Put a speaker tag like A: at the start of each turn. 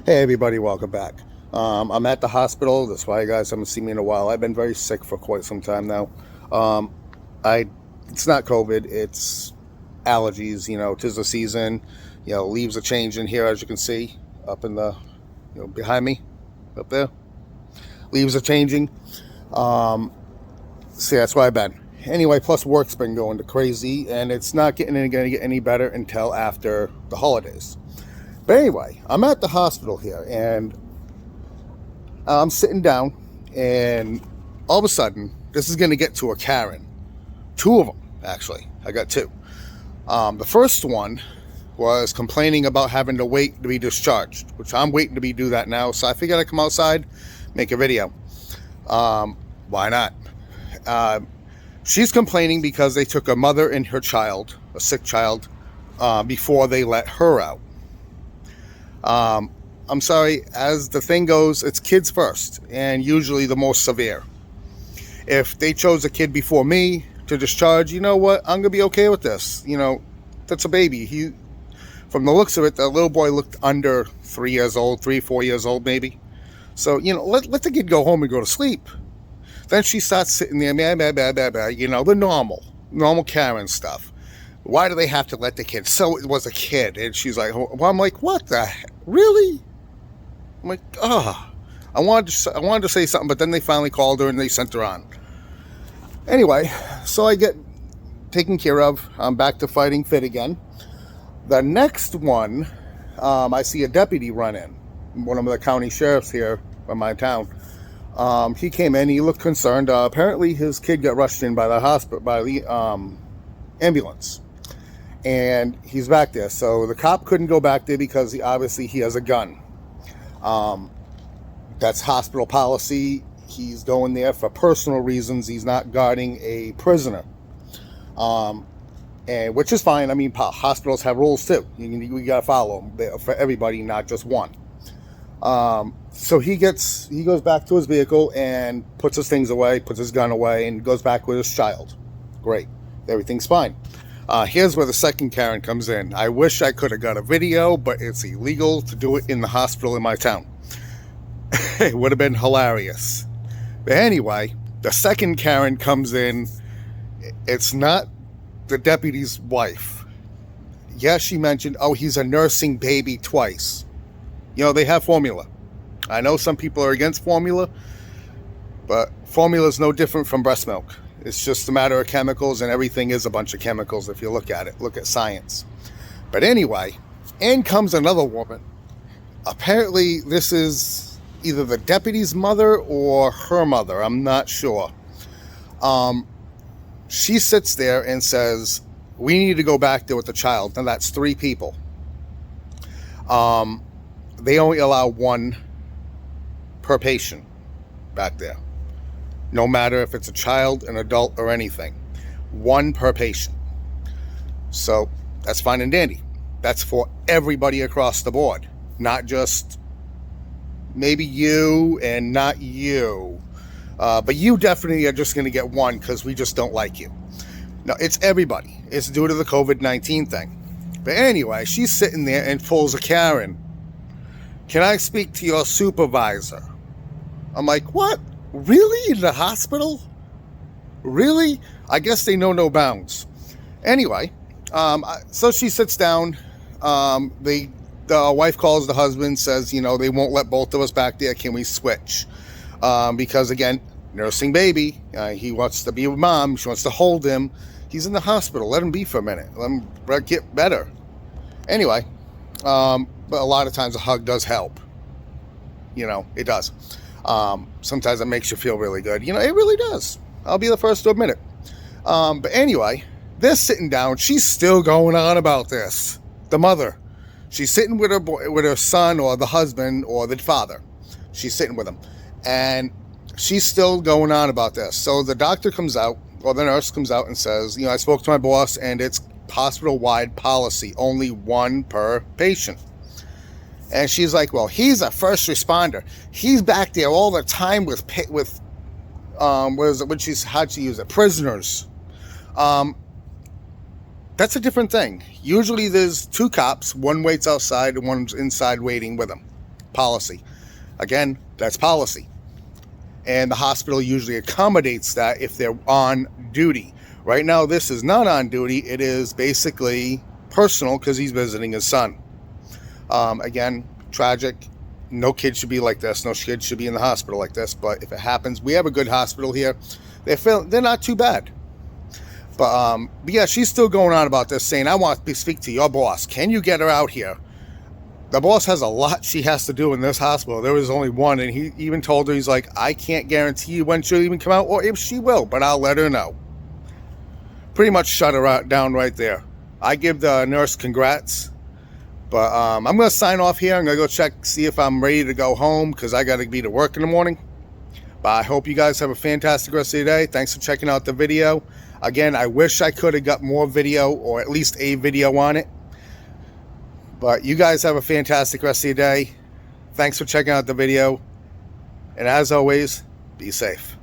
A: Hey everybody, welcome back. I'm at the hospital. That's why you guys haven't seen me in a while. I've been very sick for quite some time now. Um, I it's not COVID, it's allergies. Tis the season. Leaves are changing here, as you can see up in the behind me, up there. Leaves are changing. Um, so that's why I've been. Anyway, plus work's been going to crazy, and it's not going to get any better until after the holidays. But anyway, I'm at the hospital here, and I'm sitting down, and all of a sudden, this is going to get to a Karen. Two of them, actually. I got two. The first one was complaining about having to wait to be discharged, which I'm waiting to do that now. So I figured I'd come outside, make a video. Why not? She's complaining because they took a mother and her child, a sick child, before they let her out. I'm sorry, as the thing goes, it's kids first, and usually the most severe. If they chose a kid before me to discharge, you know what? I'm going to be okay with this. That's a baby. From the looks of it, the little boy looked under 3 years old, 3, 4 years old maybe. So, let the kid go home and go to sleep. Then she starts sitting there, the normal Karen stuff. Why do they have to let the kid? So it was a kid. And she's like, well, I'm like, what the heck? Really? I'm like, I wanted to say something, but then they finally called her and they sent her on. Anyway, so I get taken care of. I'm back to fighting fit again. The next one, I see a deputy run in. One of the county sheriffs here from my town. He came in. He looked concerned. Apparently, his kid got rushed in by the hospital, by the ambulance. And he's back there. So the cop couldn't go back there because he has a gun. That's hospital policy. He's going there for personal reasons. He's not guarding a prisoner, and which is fine. I mean, hospitals have rules too. We got to follow them for everybody, not just one. So he goes back to his vehicle and puts his things away, puts his gun away, and goes back with his child. Great, everything's fine. Here's where the second Karen comes in. I wish I could have got a video, but it's illegal to do it in the hospital in my town. It would have been hilarious. But anyway, the second Karen comes in. It's not the deputy's wife. Yes, she mentioned, he's a nursing baby twice. They have formula. I know some people are against formula, but formula is no different from breast milk. It's just a matter of chemicals, and everything is a bunch of chemicals if you look at it. Look at science. But anyway, in comes another woman. Apparently, this is either the deputy's mother or her mother. I'm not sure. She sits there and says, we need to go back there with the child. Now, that's 3 people. They only allow 1 per patient back there. No matter if it's a child, an adult, or anything. 1 per patient. So that's fine and dandy. That's for everybody across the board. Not just maybe you and not you. But you definitely are just going to get 1 because we just don't like you. No, it's everybody. It's due to the COVID-19 thing. But anyway, she's sitting there and pulls a Karen. Can I speak to your supervisor? I'm like, what? Really? In the hospital? Really? I guess they know no bounds. Anyway, so she sits down. The wife calls the husband, says, they won't let both of us back there. Can we switch? Because, again, nursing baby. He wants to be with mom. She wants to hold him. He's in the hospital. Let him be for a minute. Let him get better. Anyway, but a lot of times a hug does help. It does. Sometimes it makes you feel really good. It really does. I'll be the first to admit it. But anyway, they're sitting down. She's still going on about this. The mother. She's sitting with her son or the husband or the father. She's sitting with him. And she's still going on about this. So the doctor comes out, or the nurse comes out and says, I spoke to my boss and it's hospital-wide policy. Only 1 per patient. And she's like, well, he's a first responder. He's back there all the time with how'd she use it? Prisoners. That's a different thing. Usually there's 2 cops. One waits outside and one's inside waiting with them. policy. Again, that's policy. And the hospital usually accommodates that if they're on duty. Right now, this is not on duty. It is basically personal because he's visiting his son. Again, tragic. No kid should be like this. No kid should be in the hospital like this. But if it happens, we have a good hospital here. They're not too bad. But yeah, she's still going on about this, saying, I want to speak to your boss. Can you get her out here? The boss has a lot she has to do in this hospital. There was only one, and he even told her, he's like, I can't guarantee you when she'll even come out or if she will, but I'll let her know. Pretty much shut her down right there. I give the nurse congrats. But I'm going to sign off here. I'm going to go check, see if I'm ready to go home because I got to be to work in the morning. But I hope you guys have a fantastic rest of your day. Thanks for checking out the video. Again, I wish I could have got more video or at least a video on it. But you guys have a fantastic rest of your day. Thanks for checking out the video. And as always, be safe.